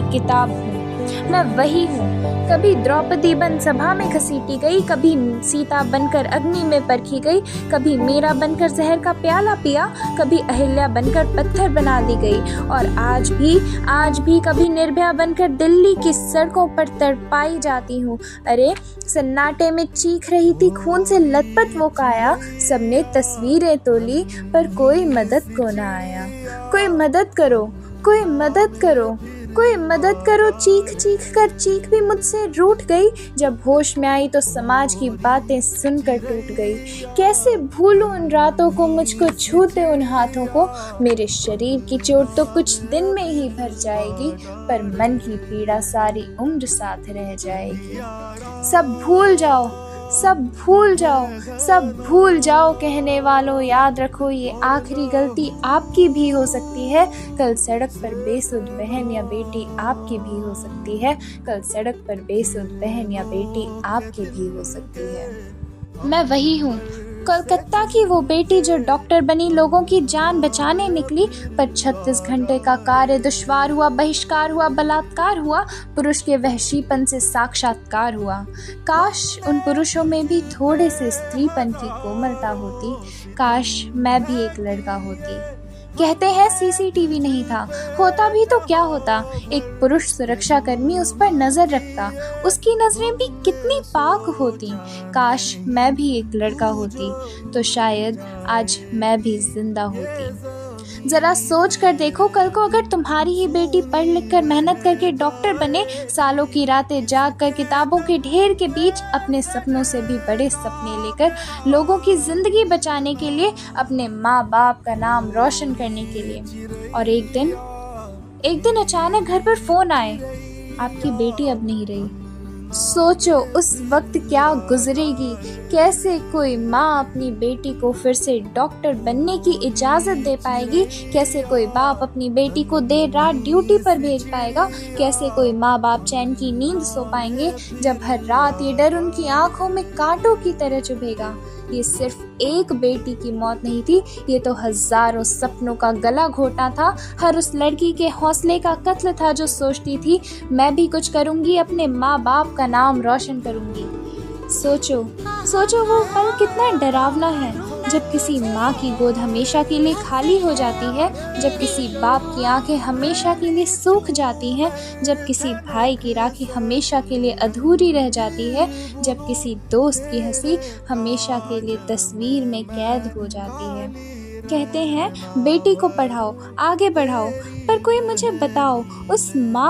की किताब हूँ, मैं वही हूँ। कभी द्रौपदी बन सभा में घसीटी गई, कभी सीता बनकर अग्नि में परखी गई, कभी मीरा बनकर जहर का प्याला पिया, कभी अहिल्या बनकर पत्थर बना दी गई, और आज भी कभी निर्भया बनकर दिल्ली की सड़कों पर तड़पाई जाती हूँ। अरे सन्नाटे में चीख रही थी खून से लथपथ वो काया, सबने तस्वीरें तोली पर कोई मदद को ना आया। कोई मदद करो, कोई मदद करो, कोई मदद करो, चीख चीख कर चीख भी मुझसे रूठ गई। जब होश में आई तो समाज की बातें सुनकर टूट गई। कैसे भूलूं उन रातों को, मुझको छूते उन हाथों को। मेरे शरीर की चोट तो कुछ दिन में ही भर जाएगी, पर मन की पीड़ा सारी उम्र साथ रह जाएगी। सब भूल जाओ, सब भूल जाओ, सब भूल जाओ कहने वालों, याद रखो ये आखिरी गलती आपकी भी हो सकती है। कल सड़क पर बेसुध बहन या बेटी आपकी भी हो सकती है। कल सड़क पर बेसुध बहन या बेटी आपकी भी हो सकती है। मैं वही हूँ, कोलकाता की वो बेटी जो डॉक्टर बनी, लोगों की जान बचाने निकली, पर 36 घंटे का कार्य दुश्वार हुआ, बहिष्कार हुआ, बलात्कार हुआ, पुरुष के वहशीपन से साक्षात्कार हुआ। काश उन पुरुषों में भी थोड़े से स्त्रीपन की कोमलता होती, काश मैं भी एक लड़का होती। कहते हैं सीसीटीवी नहीं था, होता भी तो क्या होता, एक पुरुष सुरक्षा कर्मी उस पर नजर रखता, उसकी नजरें भी कितनी पाक होती। काश मैं भी एक लड़का होती, तो शायद आज मैं भी जिंदा होती। जरा सोच कर देखो, कल को अगर तुम्हारी ही बेटी पढ़ लिख कर मेहनत करके डॉक्टर बने, सालों की रातें जाग कर किताबों के ढेर के बीच अपने सपनों से भी बड़े सपने लेकर, लोगों की जिंदगी बचाने के लिए, अपने माँ बाप का नाम रोशन करने के लिए। और एक दिन अचानक घर पर फोन आए, आपकी बेटी अब नहीं रही। सोचो उस वक्त क्या गुजरेगी, कैसे कोई माँ अपनी बेटी को फिर से डॉक्टर बनने की इजाज़त दे पाएगी, कैसे कोई बाप अपनी बेटी को देर रात ड्यूटी पर भेज पाएगा, कैसे कोई माँ बाप चैन की नींद सो पाएंगे जब हर रात ये डर उनकी आंखों में कांटों की तरह चुभेगा। ये सिर्फ एक बेटी की मौत नहीं थी, ये तो हजारों सपनों का गला घोटना था, हर उस लड़की के हौसले का कत्ल था जो सोचती थी मैं भी कुछ करूंगी, अपने माँ बाप का नाम रोशन करूंगी। सोचो वो पल कितना डरावना है, जब किसी माँ की गोद हमेशा के लिए खाली हो जाती है, जब किसी बाप की आंखें हमेशा के लिए सूख जाती हैं, जब किसी भाई की राखी हमेशा के लिए अधूरी रह जाती है, जब किसी दोस्त की हंसी हमेशा के लिए तस्वीर में कैद हो जाती है। कहते हैं बेटी को पढ़ाओ, आगे बढ़ाओ, पर कोई मुझे बताओ उस माँ